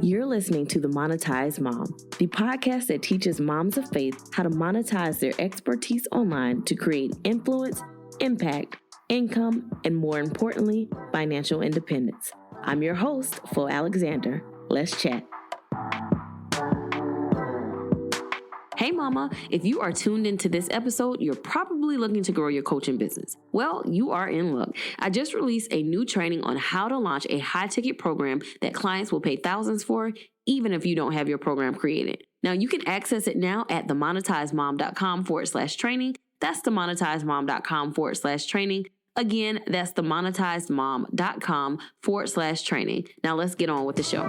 You're listening to The Monetized Mom, the podcast that teaches moms of faith how to monetize their expertise online to create influence, impact, income, and more importantly, financial independence. I'm your host, Flo Alexander. Let's chat. Hey mama, if you are tuned into this episode, you're probably looking to grow your coaching business. Well, you are in luck. I just released a new training on how to launch a high-ticket program that clients will pay thousands for, even if you don't have your program created. Now, you can access it now at themonetizedmom.com/training. That's themonetizedmom.com/training. Again, that's themonetizedmom.com/training. Now, let's get on with the show.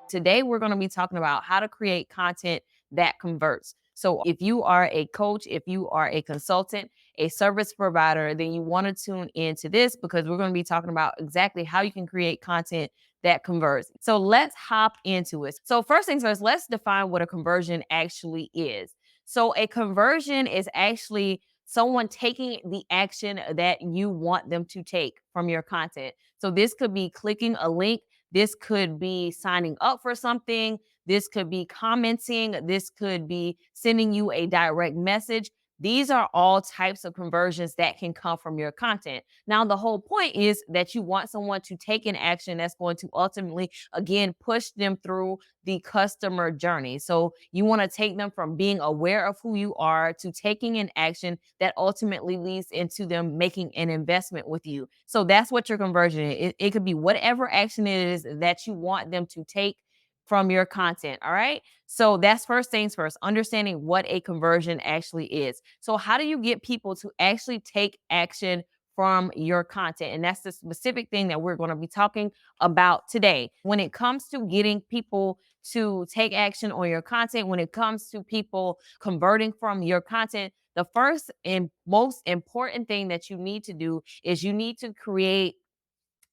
Today, we're going to be talking about how to create content that converts. So if you are a coach, if you are a consultant, a service provider, then you want to tune into this because we're going to be talking about exactly how you can create content that converts. So let's hop into it. So first things first, let's define what a conversion actually is. So a conversion is actually someone taking the action that you want them to take from your content. So this could be clicking a link. This could be signing up for something. This could be commenting. This could be sending you a direct message. These are all types of conversions that can come from your content. Now, the whole point is that you want someone to take an action that's going to ultimately, again, push them through the customer journey. So you want to take them from being aware of who you are to taking an action that ultimately leads into them making an investment with you. So that's what your conversion is. It could be whatever action it is that you want them to take from your content. All right. So that's first things first, understanding what a conversion actually is. So how do you get people to actually take action from your content? And that's the specific thing that we're going to be talking about today. When it comes to getting people to take action on your content, when it comes to people converting from your content, the first and most important thing that you need to do is you need to create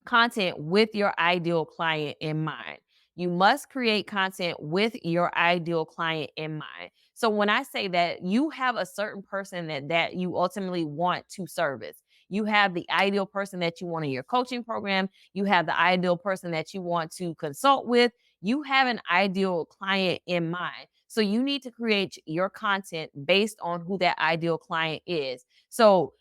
content with your ideal client in mind. You must create content with your ideal client in mind. So when I say that, you have a certain person that you ultimately want to service. You have the ideal person that you want in your coaching program. You have the ideal person that you want to consult with. You have an ideal client in mind. So you need to create your content based on who that ideal client is. So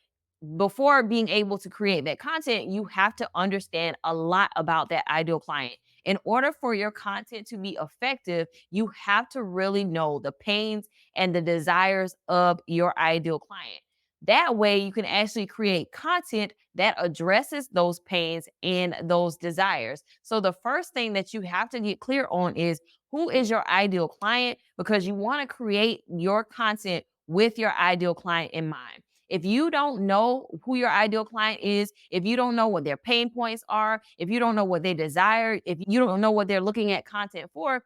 before being able to create that content, you have to understand a lot about that ideal client. In order for your content to be effective, you have to really know the pains and the desires of your ideal client. That way, you can actually create content that addresses those pains and those desires. So the first thing that you have to get clear on is who is your ideal client, because you want to create your content with your ideal client in mind. If you don't know who your ideal client is, if you don't know what their pain points are, if you don't know what they desire, if you don't know what they're looking at content for,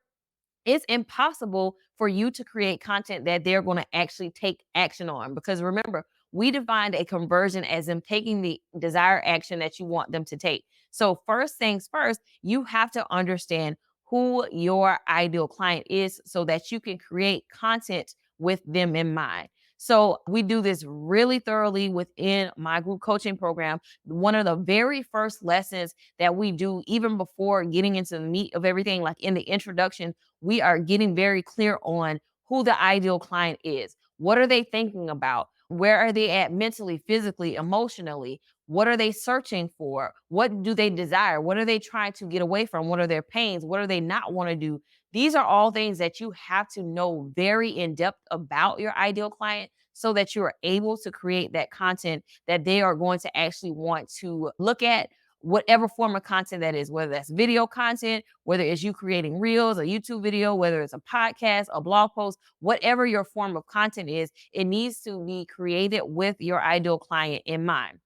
it's impossible for you to create content that they're going to actually take action on. Because remember, we defined a conversion as them taking the desired action that you want them to take. So first things first, you have to understand who your ideal client is so that you can create content with them in mind. So we do this really thoroughly within my group coaching program. One of the very first lessons that we do, even before getting into the meat of everything, like in the introduction, we are getting very clear on who the ideal client is. What are they thinking about? Where are they at mentally, physically, emotionally? What are they searching for? What do they desire? What are they trying to get away from? What are their pains? What do they not want to do? These are all things that you have to know very in depth about your ideal client so that you are able to create that content that they are going to actually want to look at, whatever form of content that is, whether that's video content, whether it's you creating reels, a YouTube video, whether it's a podcast, a blog post, whatever your form of content is, it needs to be created with your ideal client in mind.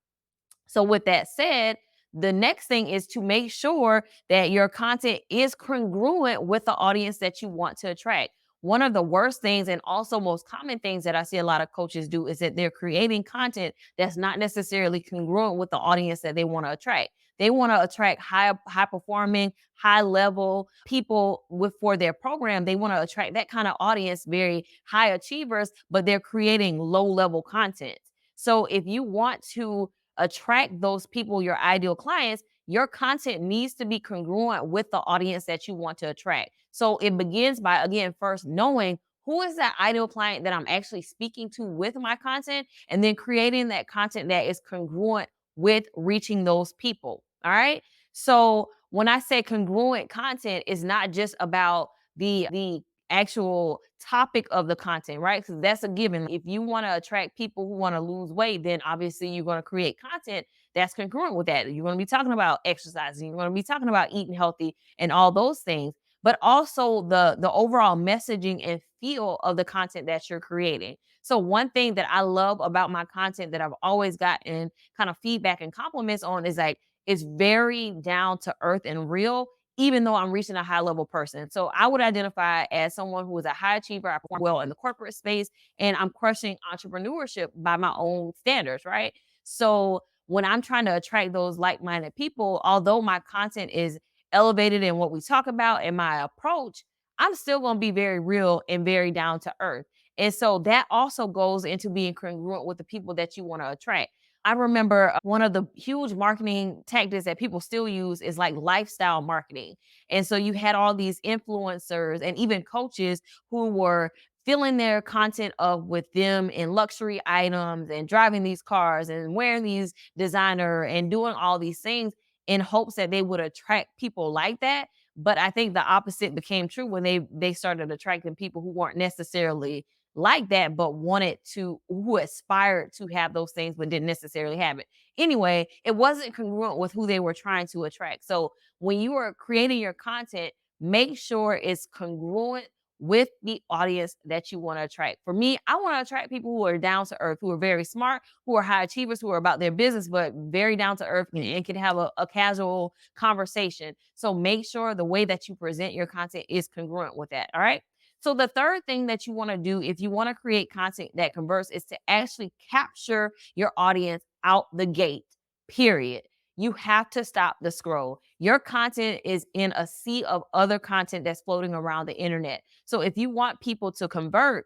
So with that said, the next thing is to make sure that your content is congruent with the audience that you want to attract. One of the worst things and also most common things that I see a lot of coaches do is that they're creating content that's not necessarily congruent with the audience that they want to attract. They want to attract high performing, high level people for their program. They want to attract that kind of audience, very high achievers, but they're creating low level content. So if you want to attract those people, your ideal clients, your content needs to be congruent with the audience that you want to attract. So it begins by, again, first knowing who is that ideal client that I'm actually speaking to with my content, and then creating that content that is congruent with reaching those people. All right. So when I say congruent content, is not just about the actual topic of the content, right? Because that's a given. If you want to attract people who want to lose weight, then obviously you're going to create content that's congruent with that. You're going to be talking about exercising, you're going to be talking about eating healthy and all those things, but also the overall messaging and feel of the content that you're creating. So one thing that I love about my content that I've always gotten kind of feedback and compliments on is like it's very down to earth and real, even though I'm reaching a high level person. So I would identify as someone who is a high achiever. I perform well in the corporate space, and I'm crushing entrepreneurship by my own standards, right? So when I'm trying to attract those like minded people, although my content is elevated in what we talk about and my approach, I'm still going to be very real and very down to earth. And so that also goes into being congruent with the people that you want to attract. I remember one of the huge marketing tactics that people still use is like lifestyle marketing. And so you had all these influencers and even coaches who were filling their content up with them in luxury items and driving these cars and wearing these designer and doing all these things in hopes that they would attract people like that. But I think the opposite became true when they started attracting people who weren't necessarily like that, but wanted to, who aspired to have those things, but didn't necessarily have it. Anyway, it wasn't congruent with who they were trying to attract. So when you are creating your content, make sure it's congruent with the audience that you want to attract. For me, I want to attract people who are down to earth, who are very smart, who are high achievers, who are about their business, but very down to earth and can have a casual conversation. So make sure the way that you present your content is congruent with that. All right. So the third thing that you want to do if you want to create content that converts is to actually capture your audience out the gate, period. You have to stop the scroll. Your content is in a sea of other content that's floating around the internet. So if you want people to convert,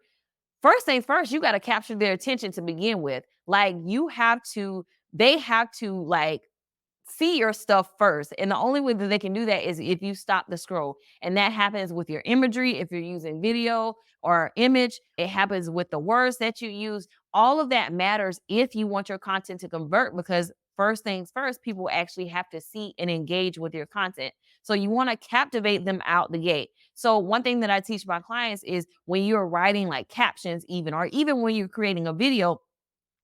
first things first, you got to capture their attention to begin with. Like they have to like see your stuff first. And the only way that they can do that is if you stop the scroll. And that happens with your imagery. If you're using video or image, it happens with the words that you use. All of that matters if you want your content to convert, because first things first, people actually have to see and engage with your content. So you want to captivate them out the gate. So one thing that I teach my clients is when you're writing like captions, or even when you're creating a video,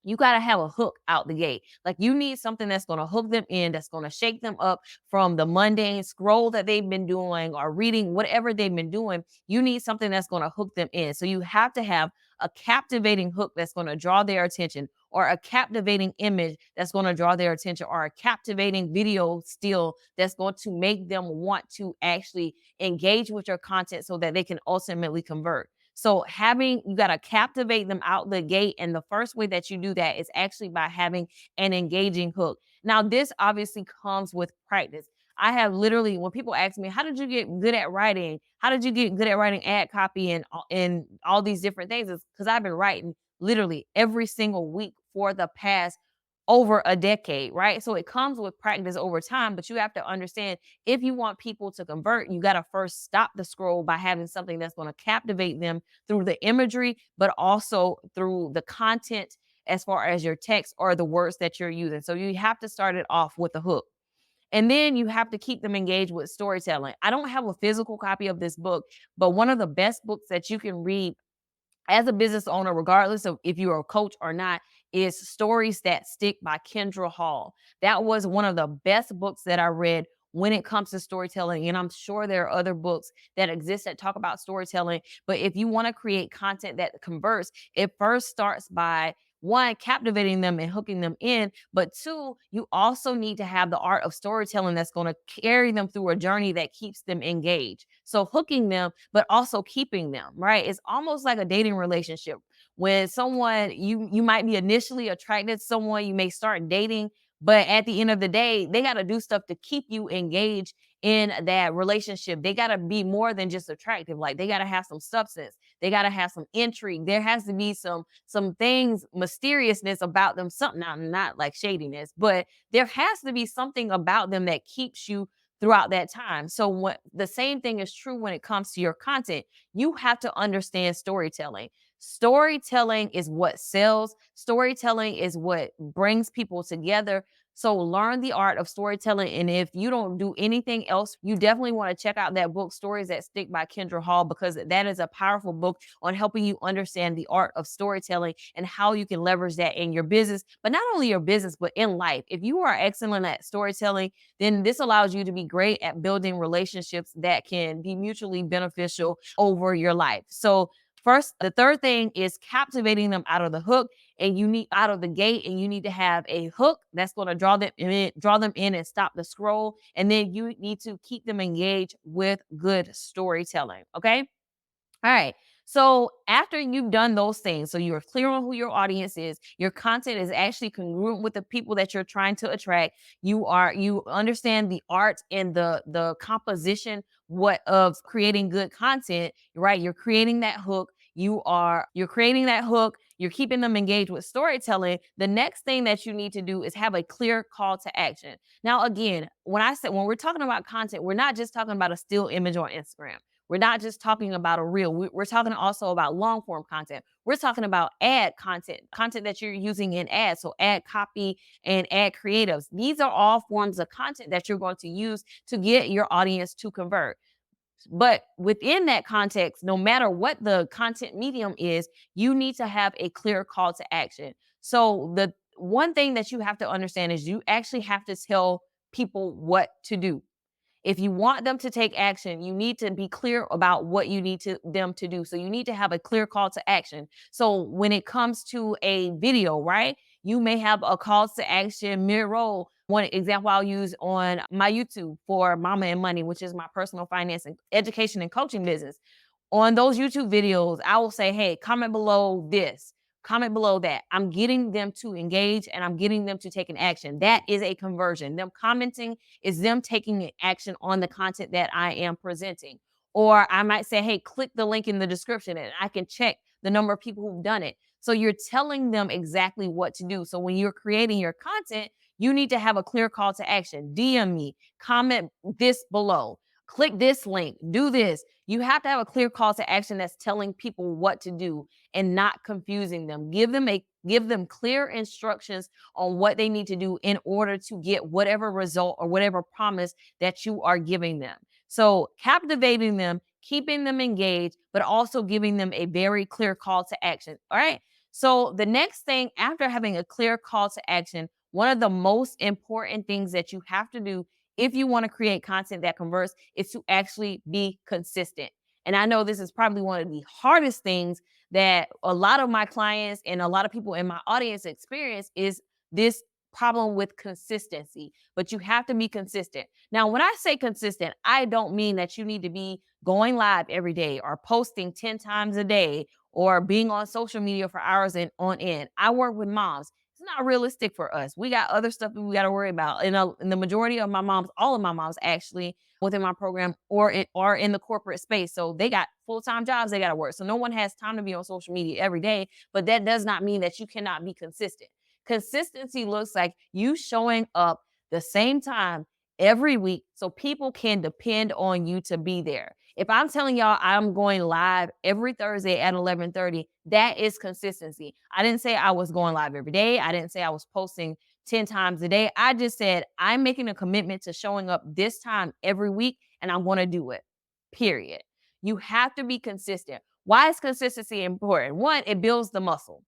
you got to have a hook out the gate. Like you need something that's going to hook them in, that's going to shake them up from the mundane scroll that they've been doing or reading, whatever they've been doing. You need something that's going to hook them in. So you have to have a captivating hook that's going to draw their attention, or a captivating image that's going to draw their attention, or a captivating video still that's going to make them want to actually engage with your content so that they can ultimately convert. So you got to captivate them out the gate. And the first way that you do that is actually by having an engaging hook. Now, this obviously comes with practice. I have literally, when people ask me, how did you get good at writing? How did you get good at writing ad copy and all these different things? It's because I've been writing literally every single week for the past over a decade, right? So it comes with practice over time, but you have to understand, if you want people to convert, you got to first stop the scroll by having something that's going to captivate them through the imagery, but also through the content as far as your text or the words that you're using. So you have to start it off with a hook. And then you have to keep them engaged with storytelling. I don't have a physical copy of this book, but one of the best books that you can read as a business owner, regardless of if you're a coach or not, is Stories That Stick by Kendra Hall. That was one of the best books that I read when it comes to storytelling. And I'm sure there are other books that exist that talk about storytelling. But if you want to create content that converts, it first starts by, one, captivating them and hooking them in. But two, you also need to have the art of storytelling that's going to carry them through a journey that keeps them engaged. So hooking them, but also keeping them, right? It's almost like a dating relationship. When someone, you might be initially attracted to someone, you may start dating, but at the end of the day, they got to do stuff to keep you engaged in that relationship. They got to be more than just attractive. Like they got to have some substance. They got to have some intrigue. There has to be some things, mysteriousness about them, something, not like shadiness, but there has to be something about them that keeps you throughout that time. So what the same thing is true when it comes to your content. You have to understand storytelling. Storytelling is what sells. Storytelling is what brings people together. So learn the art of storytelling. And if you don't do anything else, you definitely want to check out that book, Stories That Stick by Kendra Hall, because that is a powerful book on helping you understand the art of storytelling and how you can leverage that in your business, but not only your business, but in life. If you are excellent at storytelling, then this allows you to be great at building relationships that can be mutually beneficial over your life. So first, the third thing is captivating them out of the hook, and you need out of the gate, and you need to have a hook that's going to draw them in and stop the scroll. And then you need to keep them engaged with good storytelling. Okay. All right. So after you've done those things, so you're clear on who your audience is, your content is actually congruent with the people that you're trying to attract. You understand the art and the composition what of creating good content, right? You're creating that hook. You're creating that hook. You're keeping them engaged with storytelling. The next thing that you need to do is have a clear call to action. Now, again, when we're talking about content, we're not just talking about a still image on Instagram. We're not just talking about a reel. We're talking also about long form content. We're talking about ad content that you're using in ads. So ad copy and ad creatives. These are all forms of content that you're going to use to get your audience to convert. But within that context, no matter what the content medium is, you need to have a clear call to action. So the one thing that you have to understand is you actually have to tell people what to do. If you want them to take action, you need to be clear about what you need them to do. So you need to have a clear call to action. So when it comes to a video, right, you may have a call to action mid-roll. One example I'll use on my YouTube for Mama and Money, which is my personal finance and education and coaching business. On those YouTube videos, I will say, hey, comment below this. Comment below that. I'm getting them to engage and I'm getting them to take an action. That is a conversion. Them commenting is them taking an action on the content that I am presenting. Or I might say, hey, click the link in the description and I can check the number of people who've done it. So you're telling them exactly what to do. So when you're creating your content, you need to have a clear call to action. DM me, comment this below, click this link, do this. You have to have a clear call to action that's telling people what to do and not confusing them. Give them clear instructions on what they need to do in order to get whatever result or whatever promise that you are giving them. So captivating them, keeping them engaged, but also giving them a very clear call to action. All right. So the next thing after having a clear call to action, one of the most important things that you have to do if you want to create content that converts is to actually be consistent. And I know this is probably one of the hardest things that a lot of my clients and a lot of people in my audience experience is this problem with consistency, but you have to be consistent. Now, when I say consistent, I don't mean that you need to be going live every day or posting 10 times a day or being on social media for hours and on end. I work with moms. It's not realistic for us. We got other stuff that we got to worry about. And the majority of my moms, all of my moms actually within my program are in the corporate space. So they got full-time jobs they got to work. So no one has time to be on social media every day, but that does not mean that you cannot be consistent. Consistency looks like you showing up the same time every week so people can depend on you to be there. If I'm telling y'all I'm going live every Thursday at 11:30, that is consistency. I didn't say I was going live every day. I didn't say I was posting 10 times a day. I just said I'm making a commitment to showing up this time every week and I'm going to do it. Period. You have to be consistent. Why is consistency important? One, it builds the muscle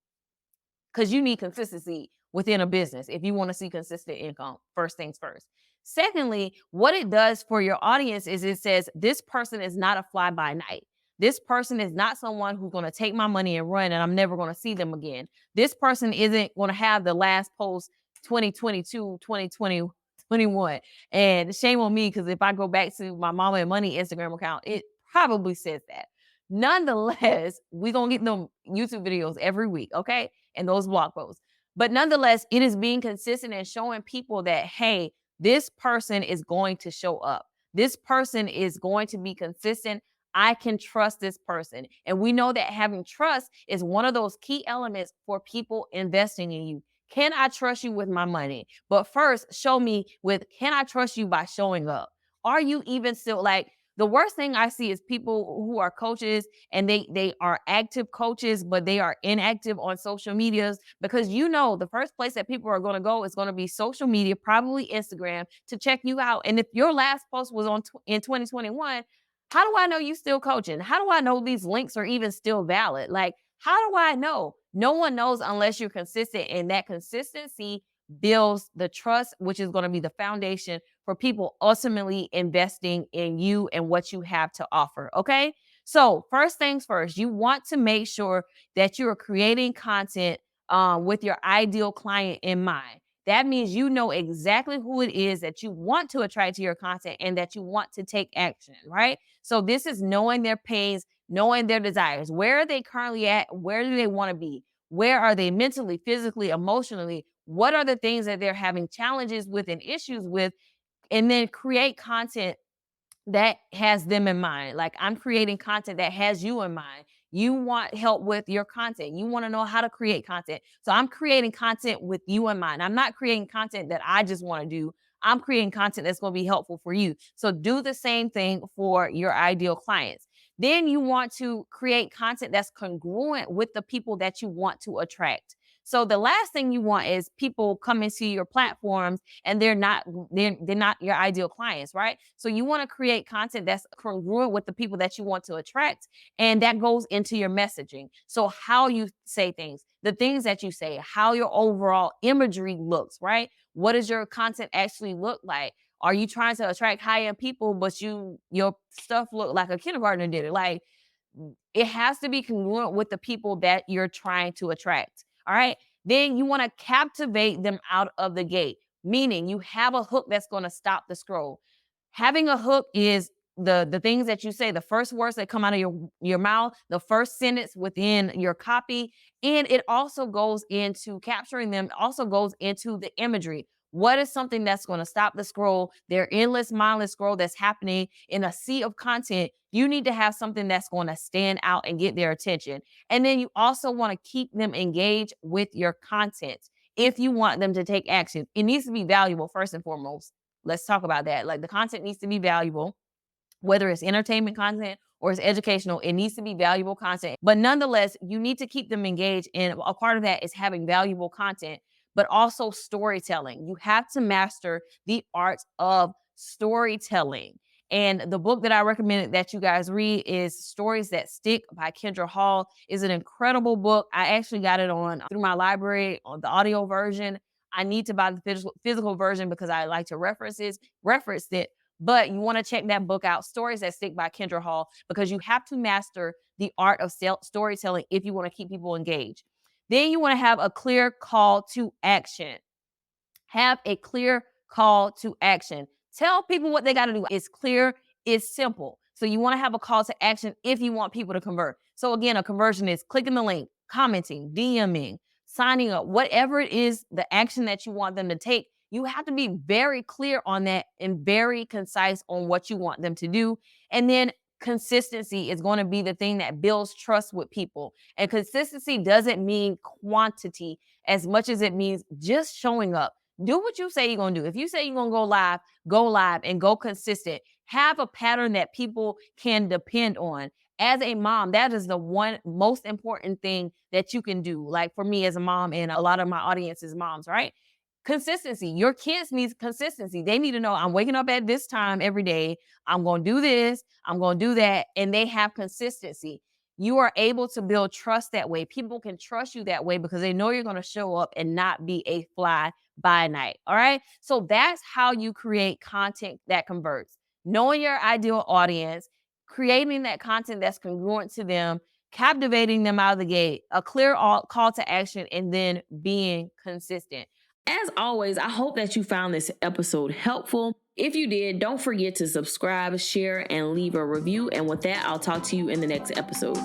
because you need consistency within a business if you want to see consistent income, first things first. Secondly, what it does for your audience is it says, this person is not a fly by night. This person is not someone who's going to take my money and run and I'm never going to see them again. This person isn't going to have the last post 2022, 2020, 21. And shame on me, because if I go back to my Mama and Money Instagram account, it probably says that. Nonetheless, we're going to get them YouTube videos every week, okay? And those blog posts. But nonetheless, it is being consistent and showing people that, hey, this person is going to show up. This person is going to be consistent. I can trust this person. And we know that having trust is one of those key elements for people investing in you. Can I trust you with my money? But first, show me with, can I trust you by showing up? Are you even still like, the worst thing I see is people who are coaches and they are active coaches, but they are inactive on social medias, because the first place that people are going to go is going to be social media, probably Instagram, to check you out. And if your last post was in 2021, how do I know you still coaching? How do I know these links are even still valid? Like, how do I know? No one knows unless you're consistent, and that consistency builds the trust, which is going to be the foundation for people ultimately investing in you and what you have to offer. Okay. So, first things first, you want to make sure that you are creating content with your ideal client in mind. That means you know exactly who it is that you want to attract to your content and that you want to take action, right? So, this is knowing their pains, knowing their desires. Where are they currently at? Where do they want to be? Where are they mentally, physically, emotionally? What are the things that they're having challenges with and issues with? And then create content that has them in mind. Like, I'm creating content that has you in mind. You want help with your content. You want to know how to create content. So I'm creating content with you in mind. I'm not creating content that I just want to do. I'm creating content that's going to be helpful for you. So do the same thing for your ideal clients. Then you want to create content that's congruent with the people that you want to attract. So the last thing you want is people coming to your platforms and they're not your ideal clients, right? So you want to create content that's congruent with the people that you want to attract, and that goes into your messaging. So how you say things, the things that you say, how your overall imagery looks, right? What does your content actually look like? Are you trying to attract high-end people, but your stuff look like a kindergartner did it? Like, it has to be congruent with the people that you're trying to attract. All right. Then you want to captivate them out of the gate, meaning you have a hook that's going to stop the scroll. Having a hook is the things that you say, the first words that come out of your mouth, the first sentence within your copy. And it also goes into capturing them, also goes into the imagery. What is something that's going to stop the scroll, their endless, mindless scroll that's happening in a sea of content? You need to have something that's going to stand out and get their attention. And then you also want to keep them engaged with your content. If you want them to take action, it needs to be valuable first and foremost. Let's talk about that. Like, the content needs to be valuable, whether it's entertainment content or it's educational, it needs to be valuable content. But nonetheless, you need to keep them engaged. And a part of that is having valuable content, but also storytelling. You have to master the art of storytelling. And the book that I recommend that you guys read is Stories That Stick by Kendra Hall. It's an incredible book. I actually got it through my library on the audio version. I need to buy the physical version because I like to reference it. But you want to check that book out, Stories That Stick by Kendra Hall, because you have to master the art of storytelling if you want to keep people engaged. Then you want to have a clear call to action. Have a clear call to action. Tell people what they got to do. It's clear, it's simple. So you want to have a call to action if you want people to convert. So again, a conversion is clicking the link, commenting, DMing, signing up, whatever it is, the action that you want them to take. You have to be very clear on that and very concise on what you want them to do. And then consistency is going to be the thing that builds trust with people. And consistency doesn't mean quantity as much as it means just showing up. Do what you say you're going to do. If you say you're going to go live and go consistent. Have a pattern that people can depend on. As a mom, that is the one most important thing that you can do. Like, for me as a mom, and a lot of my audience is moms, right? Consistency. Your kids need consistency. They need to know, I'm waking up at this time every day. I'm going to do this. I'm going to do that. And they have consistency. You are able to build trust that way. People can trust you that way because they know you're going to show up and not be a fly by night. All right. So that's how you create content that converts. Knowing your ideal audience, creating that content that's congruent to them, captivating them out of the gate, a clear call to action, and then being consistent. As always, I hope that you found this episode helpful. If you did, don't forget to subscribe, share, and leave a review. And with that, I'll talk to you in the next episode.